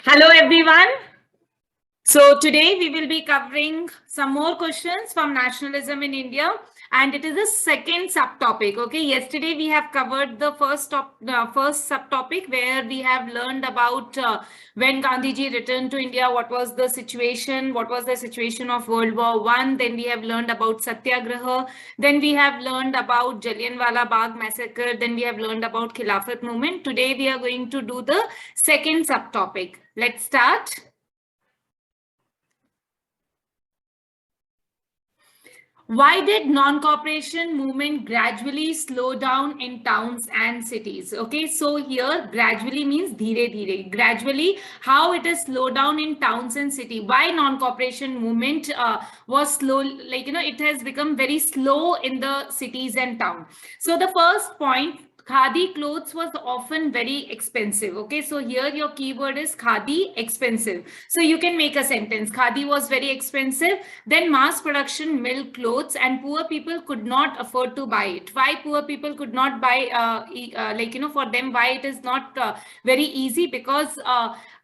Hello everyone. So today we will be covering some more questions from nationalism in India, and it is a second subtopic. Okay, yesterday we have covered the first subtopic where we have learned about when Gandhiji returned to India, what was the situation of World War I. Then we have learned about Satyagraha. Then we have learned about Jallianwala Bagh massacre. Then we have learned about Khilafat movement. Today we are going to do the second subtopic. Let's start. Why did non-cooperation movement gradually slow down in towns and cities? Okay, so here gradually means dheere dheere. Gradually, how it is slowed down in towns and city. Why non-cooperation movement was slow? It has become very slow in the cities and town. So the first point, khadi clothes was often very expensive. Okay, so here your keyword is khadi, expensive. So you can make a sentence. Khadi was very expensive. Then mass production milk clothes, and poor people could not afford to buy it. Why poor people could not buy? For them, why it is not very easy? Because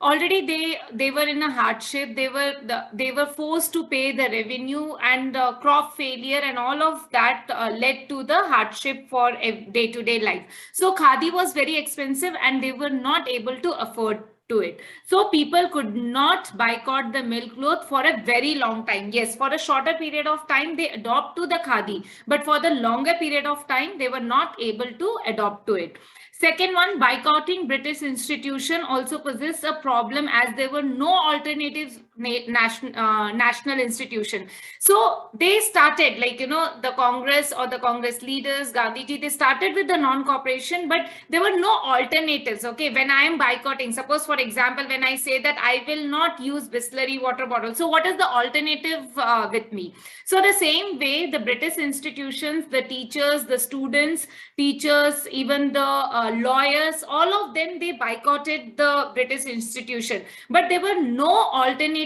already they were in a hardship. They were forced to pay the revenue, and crop failure and all of that led to the hardship for day-to-day life. So khadi was very expensive and they were not able to afford to it. So people could not boycott the milk cloth for a very long time. Yes, for a shorter period of time they adopt to the khadi, but for the longer period of time they were not able to adopt to it. Second one, boycotting British institution also poses a problem as there were no alternatives national institution. So they started, the Congress or the Congress leaders, Gandhiji, they started with the non-cooperation, but there were no alternatives. Okay, when I am boycotting, suppose for example, when I say that I will not use Bisleri water bottle, so what is the alternative with me? So the same way, the British institutions, the teachers, the students, teachers, even the lawyers, all of them, they boycotted the British institution, but there were no alternatives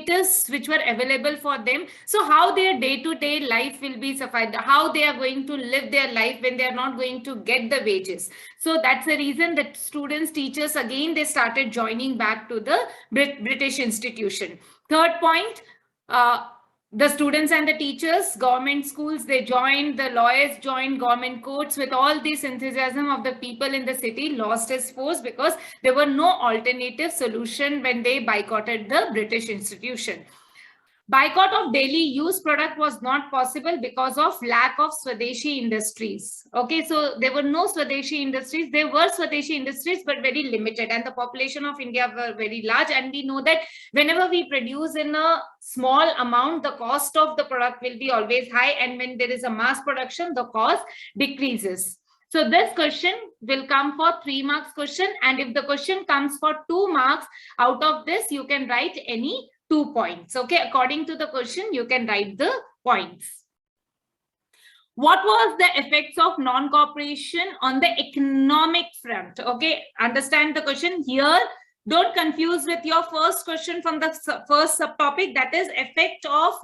which were available for them. So how their day-to-day life will be sufficed, how they are going to live their life when they are not going to get the wages. So that's the reason that students, teachers, again, they started joining back to the British institution. Third point, the students and the teachers, government schools, they joined, the lawyers joined, government courts. With all this enthusiasm of the people in the city, lost its force because there were no alternative solution when they boycotted the British institution. Boycott of daily use product was not possible because of lack of Swadeshi industries. Okay, so there were no Swadeshi industries. There were Swadeshi industries, but very limited. And the population of India were very large. And we know that whenever we produce in a small amount, the cost of the product will be always high. And when there is a mass production, the cost decreases. So this question will come for 3 marks question. And if the question comes for 2 marks, out of this, you can write any 2 points. Okay, according to the question, you can write the points. What was the effects of non-cooperation on the economic front? Okay, understand the question here. Don't confuse with your first question from the first subtopic, that is effect of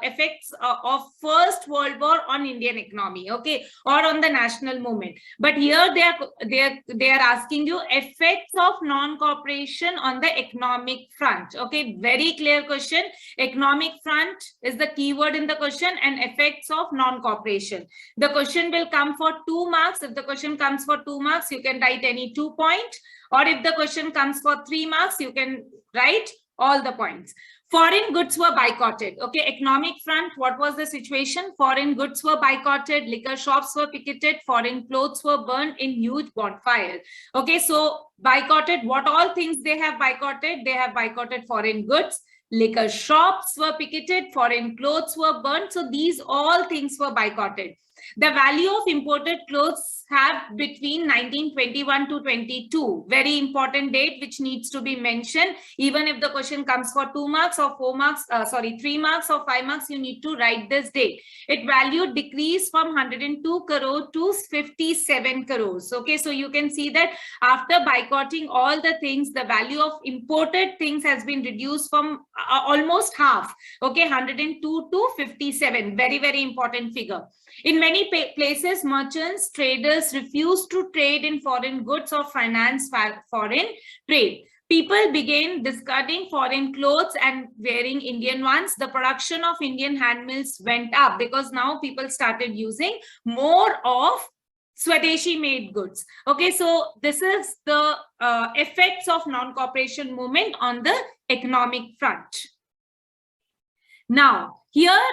effects of First World War on Indian economy, okay, or on the national movement. But here they are asking you effects of non-cooperation on the economic front. Okay, very clear question. Economic front is the keyword in the question, and effects of non-cooperation. The question will come for 2 marks. If the question comes for 2 marks, you can write any 2 points. Or if the question comes for 3 marks, you can write all the points. Foreign goods were boycotted. Okay, economic front, what was the situation? Foreign goods were boycotted, liquor shops were picketed, foreign clothes were burned in huge bonfires. Okay, so boycotted, what all things they have boycotted? They have boycotted foreign goods, liquor shops were picketed, foreign clothes were burned. So these all things were boycotted. The value of imported clothes have between 1921 to 22. Very important date which needs to be mentioned. Even if the question comes for 2 marks or 4 marks, 3 marks or 5 marks, you need to write this date. It value decreased from 102 crore to 57 crores. Okay, so you can see that after boycotting all the things, the value of imported things has been reduced from almost half. Okay, 102 to 57. Very, very important figure. In many places, merchants, traders refused to trade in foreign goods or finance foreign trade. People began discarding foreign clothes and wearing Indian ones. The production of Indian handmills went up because now people started using more of Swadeshi made goods. Okay, so this is the effects of non-cooperation movement on the economic front. Now, here,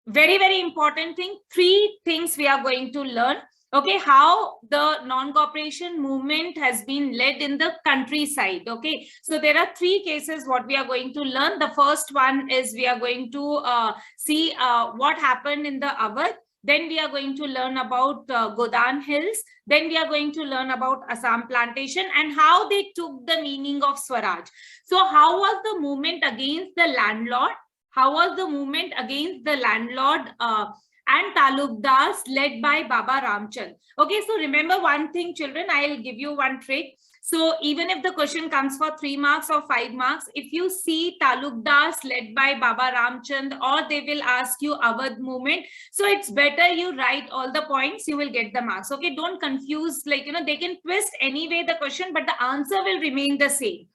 very, very important thing, 3 things we are going to learn. Okay, how the non-cooperation movement has been led in the countryside. Okay, so there are 3 cases what we are going to learn. The first one is we are going to see what happened in the Awadh. Then we are going to learn about Godan Hills. Then we are going to learn about Assam plantation and how they took the meaning of Swaraj. So how was the movement against the landlord? How was the movement against the landlord and talukdars led by Baba Ramchand? Okay, so remember one thing, children, I'll give you one trick. So even if the question comes for 3 marks or 5 marks, if you see talukdars led by Baba Ramchand, or they will ask you Awadh movement, so it's better you write all the points, you will get the marks. Okay, don't confuse, like, they can twist anyway the question, but the answer will remain the same.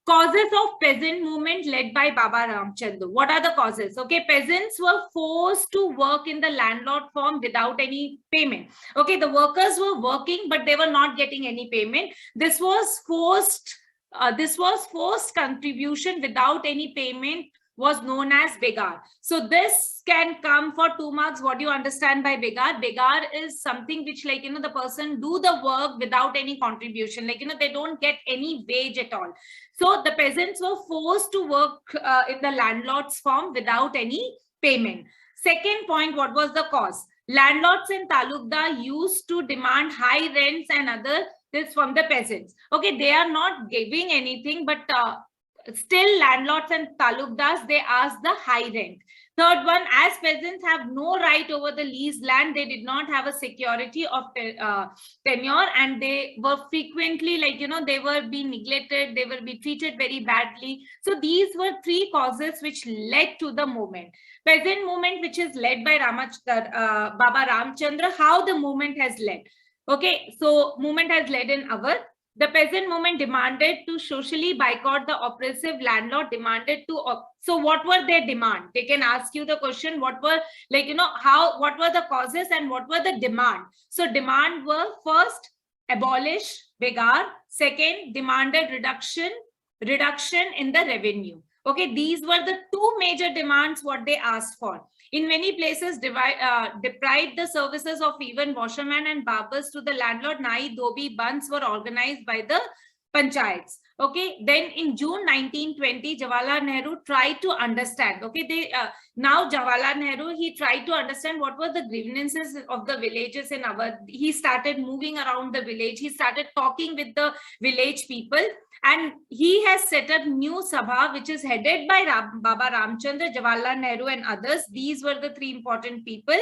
Causes of peasant movement led by Baba Ramchand. What are the causes? Okay, peasants were forced to work in the landlord firm without any payment. Okay, the workers were working, but they were not getting any payment. This was forced contribution without any payment was known as begar. So this can come for 2 marks. What do you understand by begar? Begar is something which, like, the person do the work without any contribution. Like, they don't get any wage at all. So the peasants were forced to work in the landlord's firm without any payment. Second point, what was the cause? Landlords and talukdar used to demand high rents and other this from the peasants. Okay, they are not giving anything, but still landlords and talukdars, they ask the high rent. Third one, as peasants have no right over the leased land, they did not have a security of tenure, and they were frequently, like, they were being neglected, they were being treated very badly. So these were 3 causes which led to the movement. Peasant movement, which is led by Baba Ramchandra, how the movement has led. Okay, so movement has led in Awadh. The peasant movement demanded to socially boycott the oppressive landlord, demanded to, so what were their demand? They can ask you the question, what were, like, what were the causes and what were the demand? So demand were, first, abolish begar. Second, demanded reduction in the revenue. Okay, these were the 2 major demands what they asked for. In many places, deprived the services of even washermen and barbers to the landlord. Nai Dhobi Bands were organized by the panchayats. Okay, then in June 1920, Jawaharlal Nehru tried to understand. Okay, now Jawaharlal Nehru, he tried to understand what were the grievances of the villages in Awadh. He started moving around the village. He started talking with the village people. And he has set up new Sabha, which is headed by Baba Ramchandra, Jawaharlal Nehru and others. These were the 3 important people.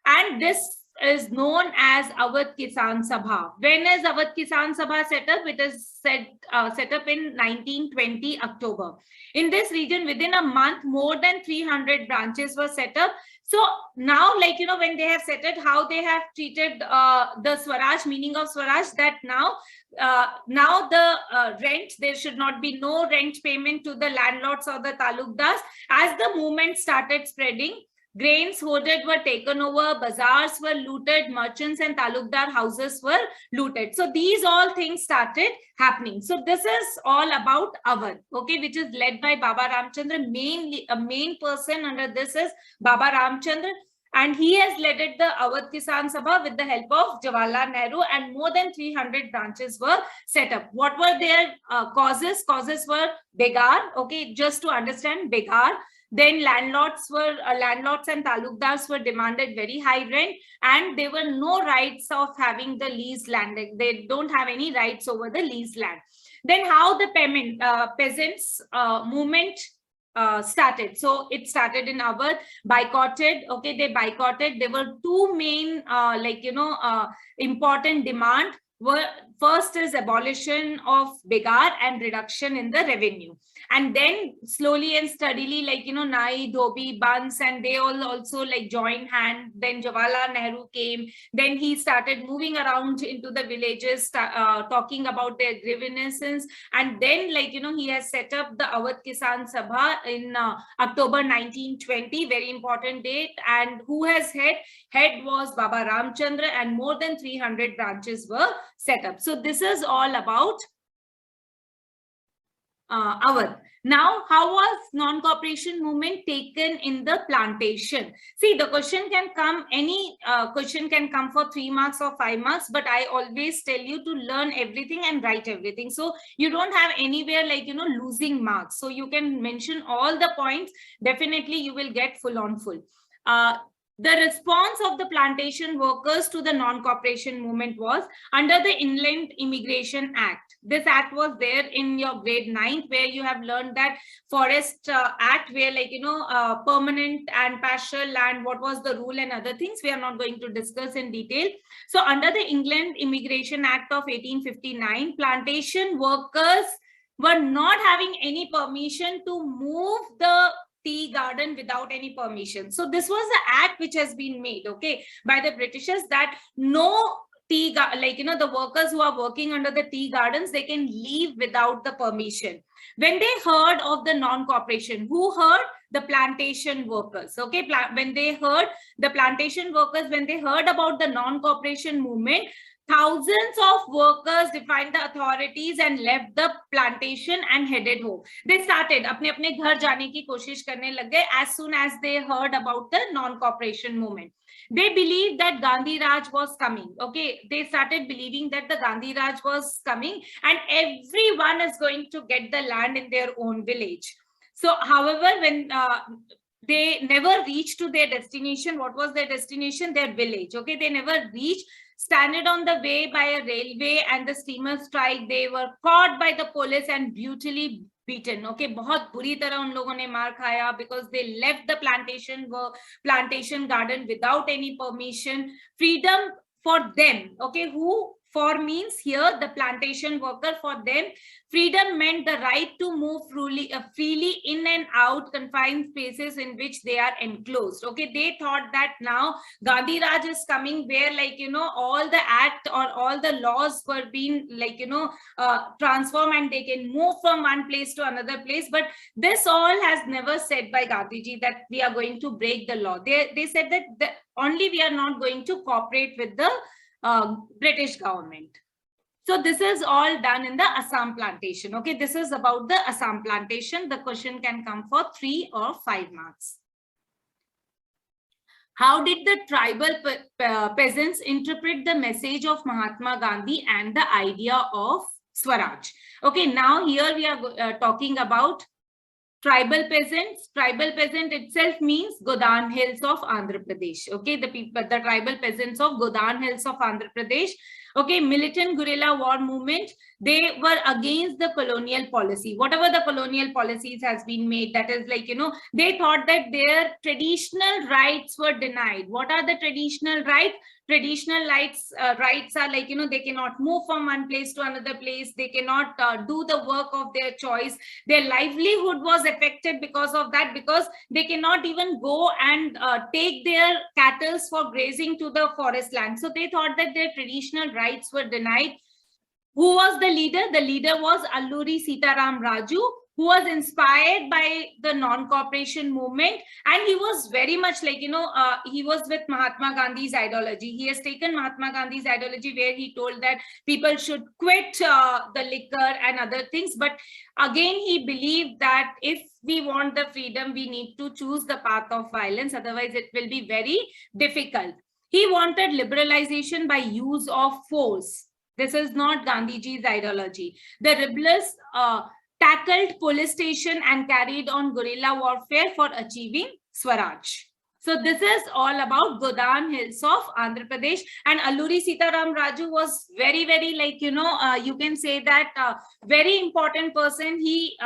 And this is known as Awadh Kisan Sabha. When is Awadh Kisan Sabha set up? It is set up in 1920 October. In this region, within a month, more than 300 branches were set up. So now, like, when they have set it, how they have treated the Swaraj, meaning of Swaraj, that now the rent, there should not be no rent payment to the landlords or the talukdars. As the movement started spreading, grains hoarded were taken over, bazaars were looted, merchants and talukdar houses were looted. So these all things started happening. So this is all about Awadh, okay, which is led by Baba Ramchandra. Mainly, a main person under this is Baba Ramchandra. And he has led the Awadh Kisan Sabha with the help of Jawaharlal Nehru, and more than 300 branches were set up. What were their causes? Causes were begar, okay, just to understand begar. Then landlords and talukdars were demanded very high rent, and there were no rights of having the leased land. They don't have any rights over the leased land. Then how the peasants movement started. So it started in Awadh, boycotted. Okay, they boycotted. There were 2 main important demand. First is abolition of bigar and reduction in the revenue, and then slowly and steadily, like, you know, Nai, Dhobi, Bans, and they all also like joined hand. Then Jawaharlal Nehru came. Then he started moving around into the villages, talking about their grievances. And then, like, you know, he has set up the Awadh Kisan Sabha in October 1920, very important date. And who has head was Baba Ramchandra, and more than 300 branches were set up. So this is all about Awadh. Now, how was non-cooperation movement taken in the plantation? See, the question can come, any question can come for 3 marks or 5 marks, but I always tell you to learn everything and write everything. So you don't have anywhere like, you know, losing marks. So you can mention all the points. Definitely you will get full on full. The response of the plantation workers to the non-cooperation movement was under the Inland Immigration Act. This act was there in your grade 9th, where you have learned that Forest Act, where, like, you know, permanent and pastoral land, what was the rule and other things we are not going to discuss in detail. So under the Inland Immigration Act of 1859, plantation workers were not having any permission to move the tea garden without any permission. So this was the act which has been made, okay, by the Britishers, that no tea, like, you know, the workers who are working under the tea gardens, they can leave without the permission. When they heard of the non-cooperation, who heard? The plantation workers, okay. When they heard, the plantation workers, when they heard about the non-cooperation movement, thousands of workers defied the authorities and left the plantation and headed home. They started अपने घर जाने की कोशिश करने लग गए as soon as they heard about the non-cooperation movement. They believed that Gandhi Raj was coming. Okay, they started believing that the Gandhi Raj was coming and everyone is going to get the land in their own village. So, however, when they never reached to their destination, what was their destination? Their village. Okay, they never reached. Stranded on the way by a railway and the steamer strike, they were caught by the police and brutally beaten. Okay, बहुत बुरी तरह उन लोगों ने मार खाया because they left the plantation garden without any permission. Freedom for them, okay, who for means here the plantation worker, for them freedom meant the right to move freely in and out confined spaces in which they are enclosed. Okay, they thought that now Gandhi Raj is coming, where, like, you know, all the act or all the laws were being, like, you know, transformed and they can move from one place to another place. But this all has never said by Gandhiji that we are going to break the law. They said that only we are not going to cooperate with the British government. So this is all done in the Assam plantation. Okay, this is about the Assam plantation. The question can come for 3 or 5 marks. How did the tribal peasants interpret the message of Mahatma Gandhi and the idea of Swaraj? Okay, now here we are talking about tribal peasants. Tribal peasant itself means Godan Hills of Andhra Pradesh. Okay, the tribal peasants of Godan Hills of Andhra Pradesh. Okay, militant guerrilla war movement. They were against the colonial policy. Whatever the colonial policies has been made, that is, like, you know, they thought that their traditional rights were denied. What are the traditional rights? Traditional rights are, like, you know, they cannot move from one place to another place. They cannot do the work of their choice. Their livelihood was affected because of that, because they cannot even go and take their cattle for grazing to the forest land. So they thought that their traditional rights were denied. Who was the leader? The leader was Alluri Sitaram Raju, who was inspired by the non-cooperation movement, and he was very much, like, you know, he was with Mahatma Gandhi's ideology. He has taken Mahatma Gandhi's ideology, where he told that people should quit the liquor and other things. But again, he believed that if we want the freedom, we need to choose the path of violence. Otherwise, it will be very difficult. He wanted liberalization by use of force. This is not Gandhiji's ideology. The rebels tackled police station and carried on guerrilla warfare for achieving Swaraj. So this is all about Godan Hills of Andhra Pradesh. And Alluri Sitaram Raju was very, very, like, you know, you can say that very important person. He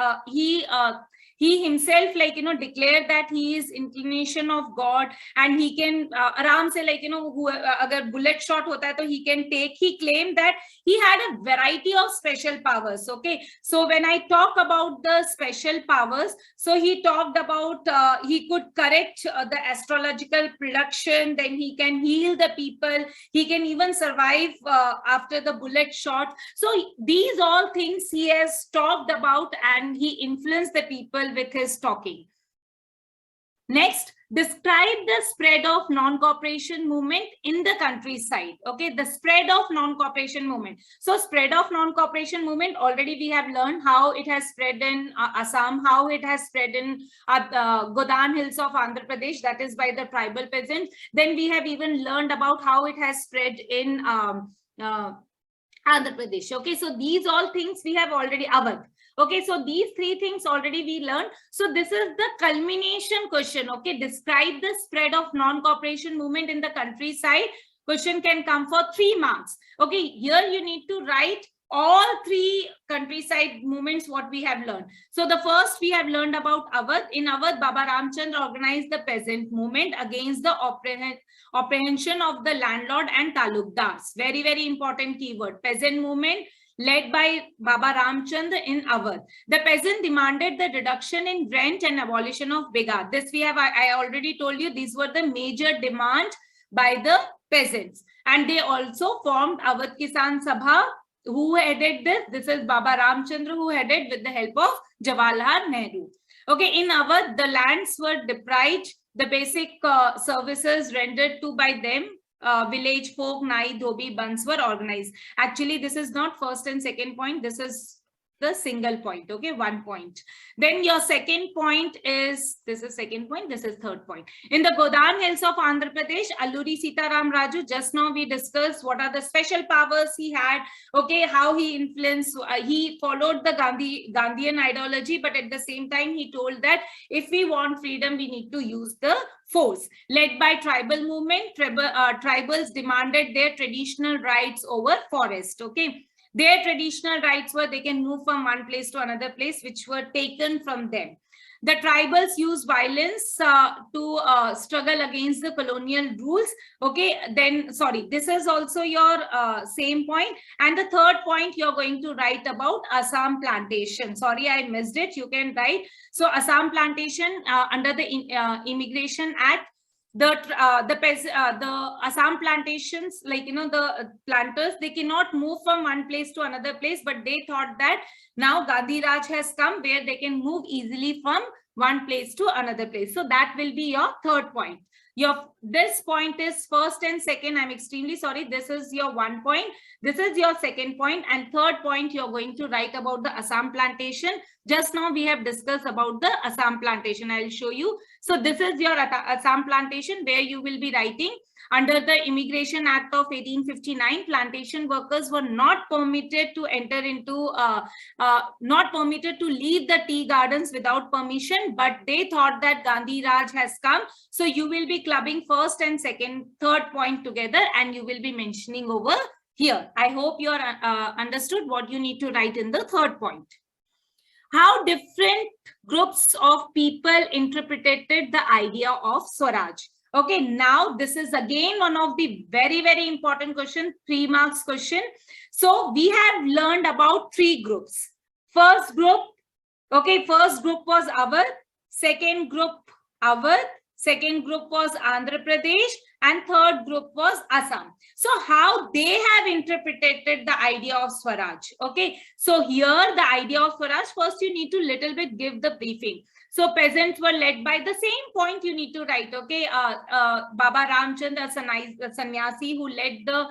he himself, like, declared that he is inclination of God, and he can aram se, like, who agar bullet shot hota hai to he can take. He claimed that he had a variety of special powers. Okay, so when I talk about the special powers, so he talked about he could correct the astrological prediction, then he can heal the people, he can even survive after the bullet shot. So these all things he has talked about, and he influenced the people with his talking. Next, describe the spread of non-cooperation movement in the countryside. Okay, the spread of non-cooperation movement. So spread of non-cooperation movement, already we have learned how it has spread in Assam, how it has spread in Godan Hills of Andhra Pradesh, that is by the tribal peasants. Then we have even learned about how it has spread in Andhra Pradesh. Okay, so these all things we have already covered. Okay, so these three things already we learned. So this is the culmination question. Okay, describe the spread of non-cooperation movement in the countryside. Question can come for 3 marks. Okay, here you need to write all 3 countryside movements what we have learned. So the first we have learned about Awadh. In Awadh, Baba Ramchandra organized the peasant movement against the apprehension of the landlord and talukdars. Very, very important keyword. Peasant movement led by Baba Ramchandra in Awadh. The peasant demanded the reduction in rent and abolition of bigar. This we have, I already told you, these were the major demands by the peasants. And they also formed Awadh Kisan Sabha. Who headed this? This is Baba Ramchandra who headed with the help of Jawaharlal Nehru. Okay, in Awadh, the lands were deprived, the basic services rendered to by them. Village folk, Nai, Dhobi, Bans were organized. Actually, this is not first and second point. This is the single point. Okay, 1 point. Then your second point is, this is second point, this is third point. In the Godan Hills of Andhra Pradesh, Alluri Sitaram Raju, just now we discussed what are the special powers he had. Okay, how he influenced, he followed the Gandhian ideology, but at the same time, he told that if we want freedom, we need to use the force. Led by tribal movement, tribals demanded their traditional rights over forest. Okay, their traditional rights were they can move from one place to another place, which were taken from them. The tribals used violence to struggle against the colonial rules. Okay, then, sorry, this is also your same point. And the third point you're going to write about Assam plantation. Sorry, I missed it. You can write. So Assam plantation under the Immigration Act, the Assam plantations, like, the planters, they cannot move from one place to another place, but they thought that now Gandhi Raj has come where they can move easily from one place to another place. So that will be your third point. This point is first and second. I'm extremely sorry. This is your 1 point. This is your second point, and third point you're going to write about the Assam plantation. Just now we have discussed about the Assam plantation. I'll show you. So this is your Assam plantation where you will be writing. Under the Immigration Act of 1859, plantation workers were not permitted to enter into, not permitted to leave the tea gardens without permission, but they thought that Gandhi Raj has come. So you will be clubbing first and second, third point together, and you will be mentioning over here. I hope you are understood what you need to write in the third point. How different groups of people interpreted the idea of Swaraj. Okay, now this is again one of the very, very important question, 3 marks question. So we have learned about 3 groups. First group, okay, first group was Awadh, second group Awadh, second group was Andhra Pradesh, and third group was Assam. So how they have interpreted the idea of Swaraj. Okay, so here the idea of Swaraj, first you need to little bit give the briefing. So peasants were led by the same point you need to write. Okay, Baba Ramchandra, a sannyasi who led the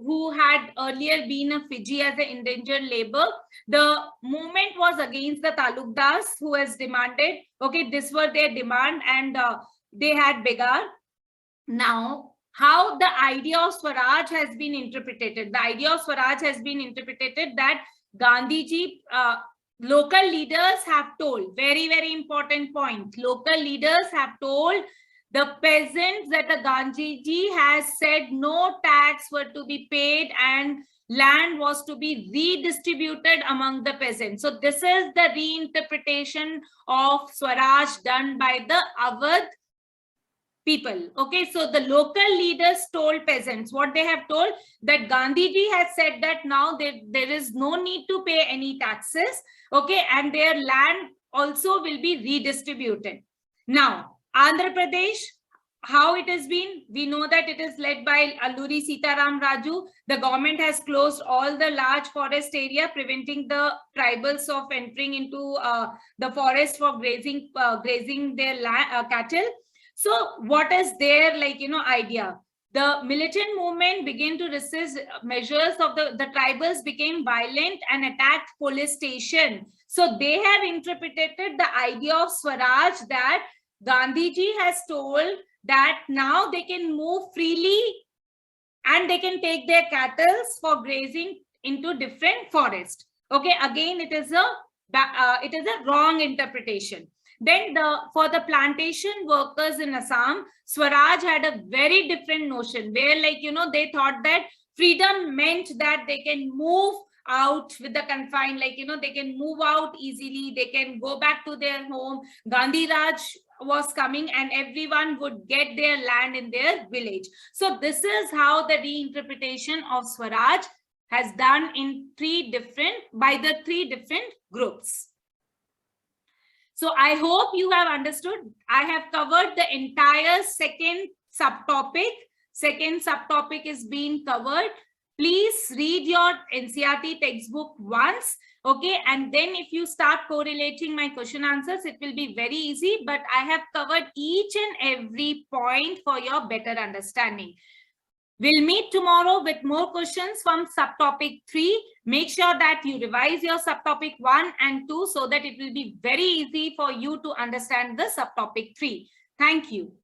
who had earlier been a Fiji as an endangered labor. The movement was against the talukdars who has demanded. Okay, this were their demand, and they had bigar. Now, how the idea of Swaraj has been interpreted. The idea of Swaraj has been interpreted that Gandhiji, local leaders have told, very, very important point. Local leaders have told the peasants that the Gandhiji has said no tax were to be paid, and land was to be redistributed among the peasants. So this is the reinterpretation of Swaraj done by the Awadh people. Okay, so the local leaders told peasants what they have told, that Gandhiji has said that now there is no need to pay any taxes. Okay, and their land also will be redistributed. Now, Andhra Pradesh, how it has been, we know that it is led by Alluri Sitaram Raju. The government has closed all the large forest area, preventing the tribals of entering into the forest for grazing their cattle. So what is their idea? The militant movement began to resist measures of the tribals, became violent and attacked police station. So they have interpreted the idea of Swaraj that Gandhiji has told that now they can move freely and they can take their cattle for grazing into different forests. Okay, again, it is a wrong interpretation. Then for the plantation workers in Assam, Swaraj had a very different notion where they thought that freedom meant that they can move out with the confined, they can move out easily, they can go back to their home. Gandhi Raj was coming and everyone would get their land in their village. So this is how the reinterpretation of Swaraj has done by the three different groups. So I hope you have understood. I have covered the entire second subtopic. Second subtopic is being covered. Please read your NCERT textbook once. Okay, and then if you start correlating my question answers, it will be very easy, but I have covered each and every point for your better understanding. We'll meet tomorrow with more questions from subtopic 3. Make sure that you revise your subtopic 1 and 2 so that it will be very easy for you to understand the subtopic 3. Thank you.